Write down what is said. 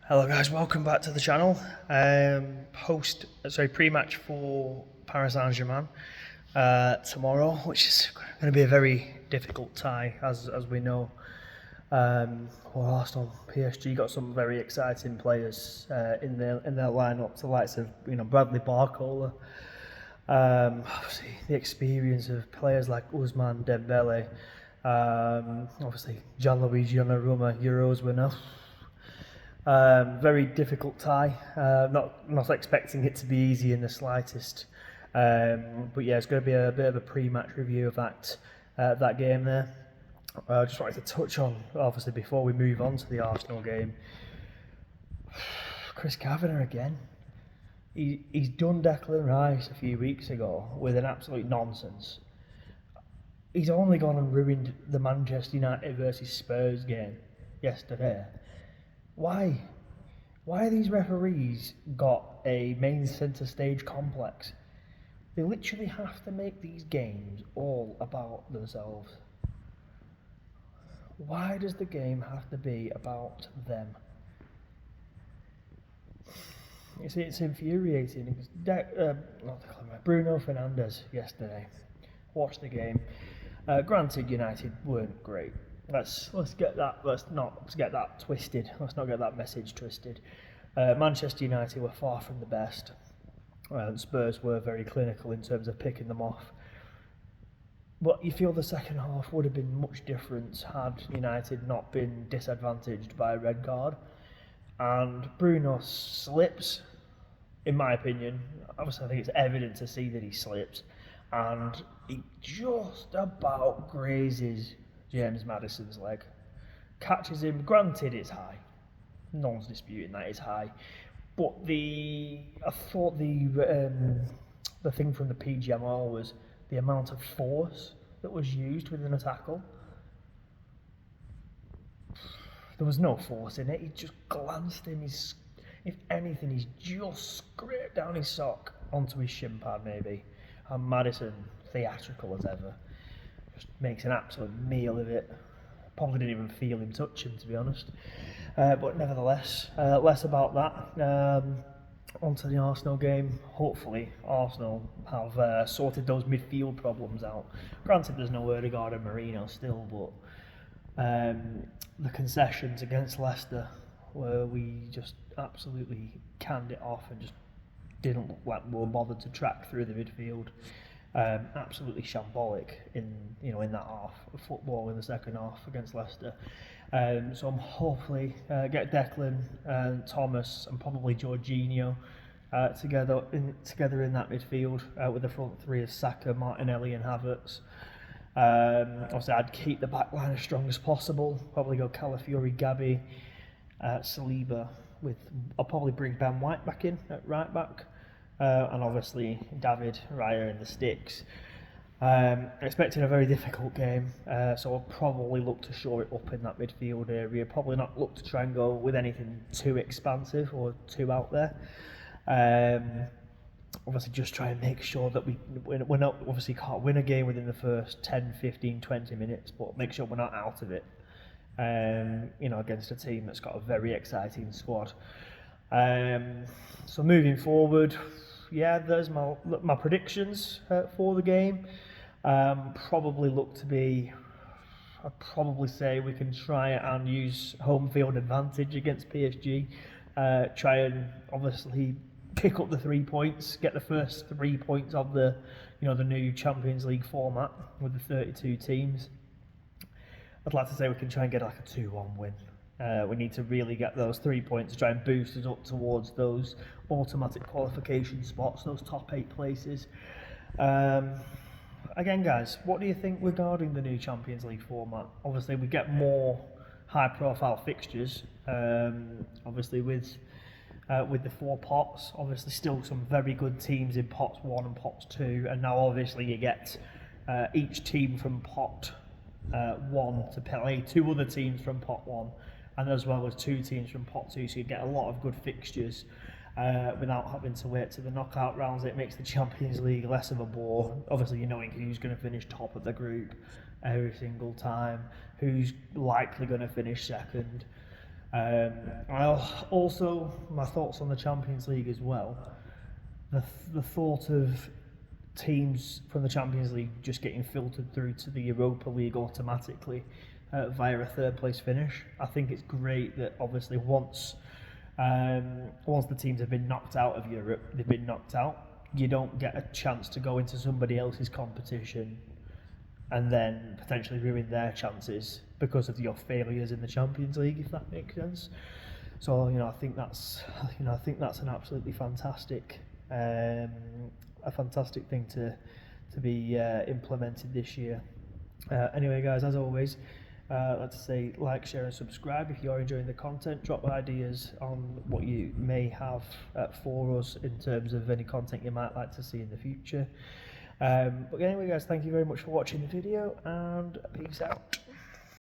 Hello guys, welcome back to the channel. Pre-match for Paris Saint-Germain tomorrow, which is going to be a very difficult tie, as we know. Arsenal, PSG got some very exciting players in their lineup, the likes of Bradley Barcola. Obviously, the experience of players like Ousmane Dembele, obviously Gianluigi Donnarumma, Euros winner. Very difficult tie. Not expecting it to be easy in the slightest. But yeah, it's going to be a bit of a pre-match review of that game there. I just wanted to touch on, obviously, before we move on to the Arsenal game, Chris Kavanagh again. He's done Declan Rice a few weeks ago with an absolute nonsense. He's only gone and ruined the Manchester United versus Spurs game yesterday. Why? Why these referees got a main centre stage complex? They literally have to make these games all about themselves. Why does the game have to be about them? It's infuriating. Bruno Fernandes yesterday. Watched the game. Granted, United weren't great. Let's not get that twisted. Let's not get that message twisted. Manchester United were far from the best. Spurs were very clinical in terms of picking them off. But you feel the second half would have been much different had United not been disadvantaged by a red card. And Bruno slips, in my opinion. Obviously, I think it's evident to see that he slips. And he just about grazes James Maddison's leg. Catches him. Granted, it's high. No one's disputing that it's high. But I thought the thing from the PGMR was the amount of force that was used within a tackle. There was no force in it. He just glanced him. If anything, he's just scraped down his sock onto his shin pad, maybe. And Maddison, theatrical as ever, just makes an absolute meal of it. Probably didn't even feel him touch him, to be honest. But nevertheless, less about that. Onto the Arsenal game. Hopefully, Arsenal have sorted those midfield problems out. Granted, there's no Odegaard and Marino still, but the concessions against Leicester, where we just absolutely canned it off and just didn't look like we were bothered to track through the midfield. Absolutely shambolic in that half of football in the second half against Leicester. So I'm hopefully get Declan, Thomas, and probably Jorginho together in that midfield with the front three of Saka, Martinelli, and Havertz. Obviously, I'd keep the back line as strong as possible. Probably go Calafiori, Gabby, Saliba. I'll probably bring Ben White back in at right back. And obviously David Raya in the sticks. Expecting a very difficult game, so I'll probably look to shore it up in that midfield area. Probably not look to try and go with anything too expansive or too out there. Obviously just try and make sure that we're not, obviously can't win a game within the first 10, 15, 20 minutes, but make sure we're not out of it. Against a team that's got a very exciting squad. So moving forward, yeah, there's my predictions for the game. Probably I'd probably say we can try and use home field advantage against PSG. Try and obviously pick up the 3 points, get the first 3 points of the new Champions League format with the 32 teams. I'd like to say we can try and get like a 2-1 win. We need to really get those 3 points to try and boost us up towards those automatic qualification spots, those top 8 places. Again, guys, what do you think regarding the new Champions League format? Obviously, we get more high-profile fixtures. Obviously, with the 4 pots, obviously still some very good teams in pots 1 and pots 2, and now obviously you get each team from pot 1 to play 2 other teams from pot 1. And as well as 2 teams from pot 2, so you get a lot of good fixtures without having to wait to the knockout rounds. It makes the Champions League less of a bore. Obviously, you're knowing who's going to finish top of the group every single time, who's likely going to finish second. I'll also, my thoughts on the Champions League as well. The thought of teams from the Champions League just getting filtered through to the Europa League automatically via a third place finish. I think it's great that obviously once the teams have been knocked out of Europe, they've been knocked out. You don't get a chance to go into somebody else's competition and then potentially ruin their chances because of your failures in the Champions League, if that makes sense. So I think that's an absolutely fantastic a fantastic thing to be implemented this year. Anyway, guys, as always, let's say like, share, and subscribe if you're enjoying the content. Drop ideas on what you may have for us in terms of any content you might like to see in the future. But anyway, guys, thank you very much for watching the video, and peace out.